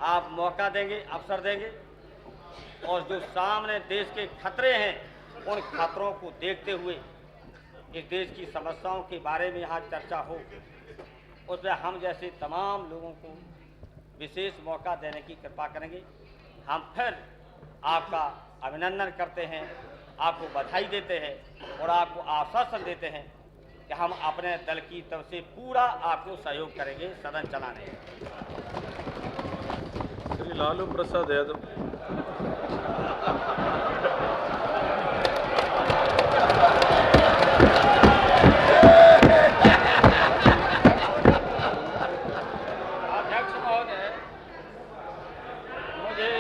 आप मौका देंगे, अवसर देंगे, और जो सामने देश के खतरे हैं उन खतरों को देखते हुए इस देश की समस्याओं के बारे में यहाँ चर्चा हो, उसमें हम जैसे तमाम लोगों को विशेष मौका देने की कृपा करेंगे। हम फिर आपका अभिनंदन करते हैं, आपको बधाई देते हैं और आपको आश्वासन देते हैं कि हम अपने दल की तरफ से पूरा आपको सहयोग करेंगे सदन चलाने में। श्री लालू प्रसाद यादव। अध्यक्ष महोदय, मुझे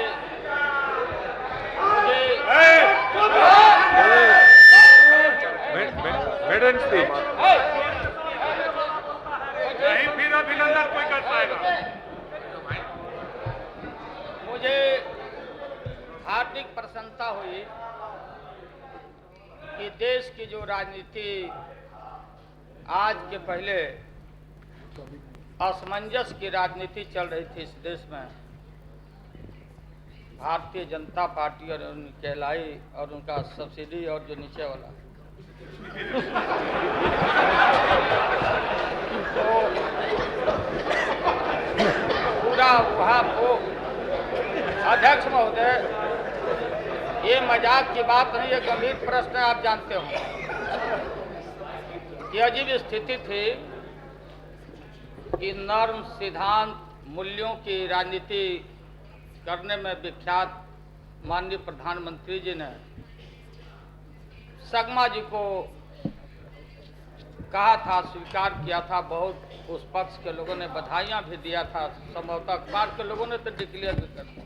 नहीं फिर अभिनंदन कोई कर पाएगा। मुझे हार्दिक प्रसन्नता हुई कि देश की जो राजनीति आज के पहले असमंजस की राजनीति चल रही थी इस देश में, भारतीय जनता पार्टी और उनकी कहलाई और उनका सब्सिडी और जो नीचे वाला तो पूरा वहाँ वो। अध्यक्ष महोदय, ये मजाक की बात नहीं, ये गंभीर प्रश्न है, आप जानते हो। ये अजीब स्थिति थी कि नर्म सिद्धांत मूल्यों की राजनीति करने में विख्यात माननीय प्रधानमंत्री जी ने संगमा जी को कहा था, स्वीकार किया था, बहुत उस पक्ष के लोगों ने बधाइयां भी दिया था, संभवतः अखबार के लोगों ने तो डिक्लेयर भी कर दिया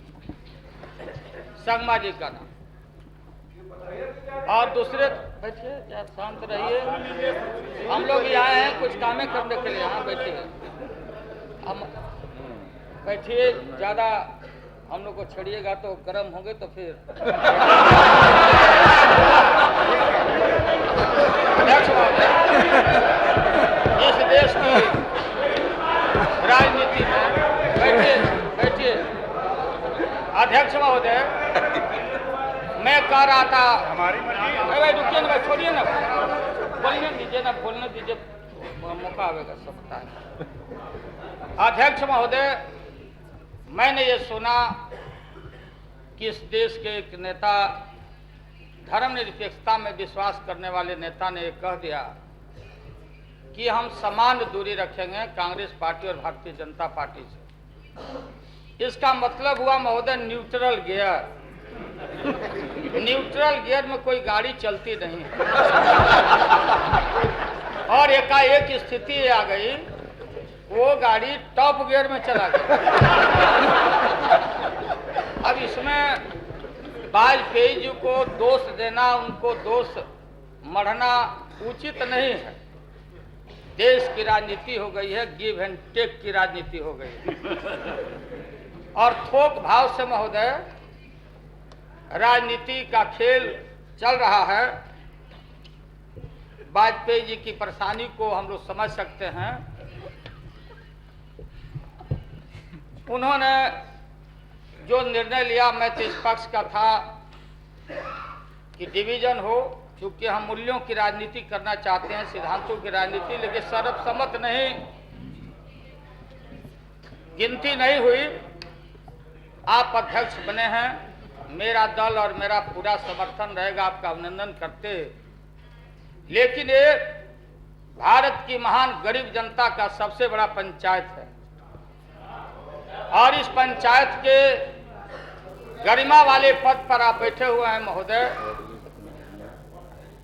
संगमा जी का नाम। और दूसरे, बैठिए, क्या शांत रहिए, हम लोग यहाँ हैं कुछ कामें करने के लिए, यहाँ बैठिए, हम बैठिए, ज़्यादा हम लोग को छेड़िएगा तो गर्म होंगे तो फिर अध्यक्ष महोदय, इस देश की राजनीति में, बैठिए अध्यक्ष महोदय, मैं कह रहा था, हमारी भाई रुकिए ना, भाई छोड़िए ना, बोलने दीजिए ना, बोलने दीजिए, मौका आएगा सब बता। अध्यक्ष महोदय, मैंने ये सुना कि इस देश के एक नेता, धर्मनिरपेक्षता में विश्वास करने वाले नेता ने कह दिया कि हम समान दूरी रखेंगे कांग्रेस पार्टी और भारतीय जनता पार्टी से। इसका मतलब हुआ महोदय न्यूट्रल गियर। न्यूट्रल गियर में कोई गाड़ी चलती नहीं है और एकाएक स्थिति आ गई, वो गाड़ी टॉप गियर में चला गया। अब इसमें वाजपेयी जी को दोष देना, उनको दोष मढ़ना उचित नहीं है। देश की राजनीति हो गई है, गिव एंड टेक की राजनीति हो गई है। और थोक भाव से महोदय राजनीति का खेल चल रहा है। वाजपेयी जी की परेशानी को हम लोग समझ सकते हैं। उन्होंने जो निर्णय लिया, मैं तो इस पक्ष का था कि डिवीजन हो, क्योंकि हम मूल्यों की राजनीति करना चाहते हैं, सिद्धांतों की राजनीति, लेकिन सर्वसम्मत नहीं, गिनती नहीं हुई। आप अध्यक्ष बने हैं, मेरा दल और मेरा पूरा समर्थन रहेगा, आपका अभिनंदन करते। लेकिन ये भारत की महान गरीब जनता का सबसे बड़ा पंचायत है और इस पंचायत के गरिमा वाले पद पर आप बैठे हुए हैं महोदय,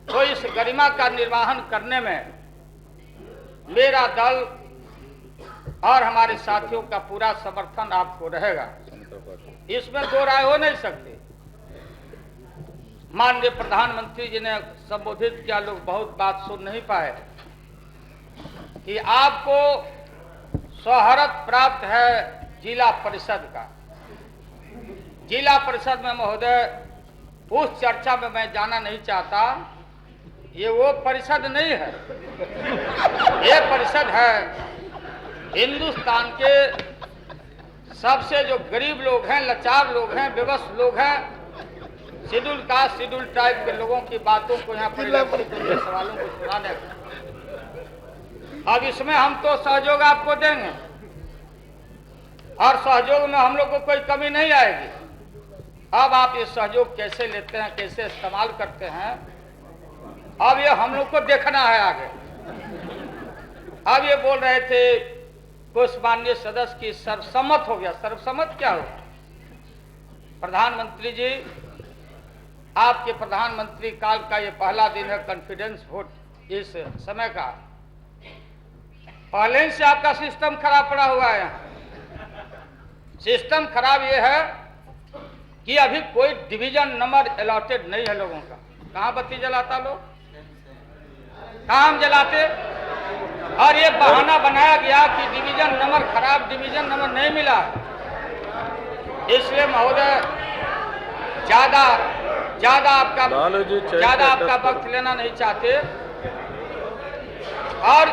तो इस गरिमा का निर्वहन करने में मेरा दल और हमारे साथियों का पूरा समर्थन आपको रहेगा, इसमें दो राय हो नहीं सकती। माननीय प्रधानमंत्री जी ने संबोधित किया, लोग बहुत बात सुन नहीं पाए कि आपको सोहरत प्राप्त है जिला परिषद का। जिला परिषद में महोदय उस चर्चा में मैं जाना नहीं चाहता, ये वो परिषद नहीं है, ये परिषद है हिंदुस्तान के सबसे जो गरीब लोग हैं, लाचार लोग हैं, विवश लोग हैं, शेड्यूल कास्ट, शेड्यूल ट्राइब के लोगों की बातों को यहाँ परिलक्षित करके सवालों को सुनाने का। अब इसमें हम तो सहयोग आपको देंगे और सहयोग में हम लोग को कोई कमी नहीं आएगी। अब आप ये सहयोग कैसे लेते हैं, कैसे इस्तेमाल करते हैं, अब ये हम लोग को देखना है आगे। अब ये बोल रहे थे कुछ माननीय सदस्य की सर्वसम्मत हो गया। सर्वसम्मत क्या हो? प्रधानमंत्री जी, आपके प्रधानमंत्री काल का ये पहला दिन है कॉन्फिडेंस वोट इस समय का। पहले से आपका सिस्टम खराब पड़ा हुआ है। सिस्टम खराब ये है कि अभी कोई डिवीजन नंबर अलॉटेड नहीं है लोगों का। कहाँ बत्ती जलाता लोग, कहाँ हम जलाते? और ये बहाना बनाया गया कि डिवीजन नंबर खराब, डिवीजन नंबर नहीं मिला। इसलिए महोदय ज्यादा आपका वक्त लेना नहीं चाहते। और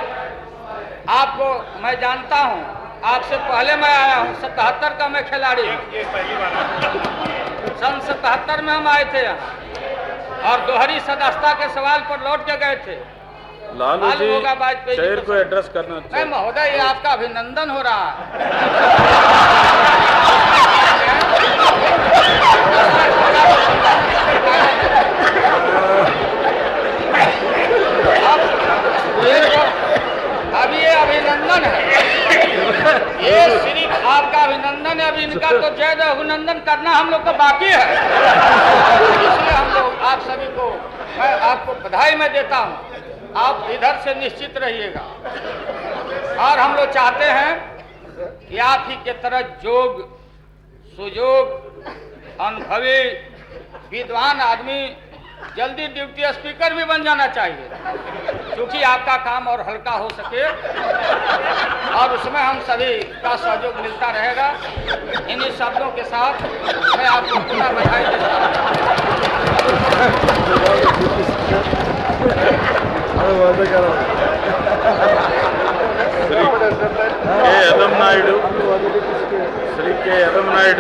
आपको मैं जानता हूं, आपसे पहले मैं आया हूं, 77 का मैं खिलाड़ी हूं। सन 77 में हम आए थे यहाँ और दोहरी सदस्यता के सवाल पर लौट के गए थे। लालू जी शहर को एड्रेस करना नहीं चाहिए। महोदय, ये आपका अभिनंदन हो रहा है। अभी ये अभिनंदन है, ये सिर्फ आपका अभिनंदन है। अभी इनका तो जय जय अभिनंदन करना हम लोग को बाकी है। इसलिए हम लोग आप सभी को, मैं आपको बधाई मैं देता हूँ। आप इधर से निश्चित रहिएगा और हम लोग चाहते हैं कि आप ही के तरह जोग सुजोग अनुभवी विद्वान आदमी जल्दी डिप्टी स्पीकर भी बन जाना चाहिए, क्योंकि आपका काम और हल्का हो सके और उसमें हम सभी का सहयोग मिलता रहेगा। इन्हीं शब्दों के साथ मैं आपको पुनः बधाई देता श्री के यदम नायडू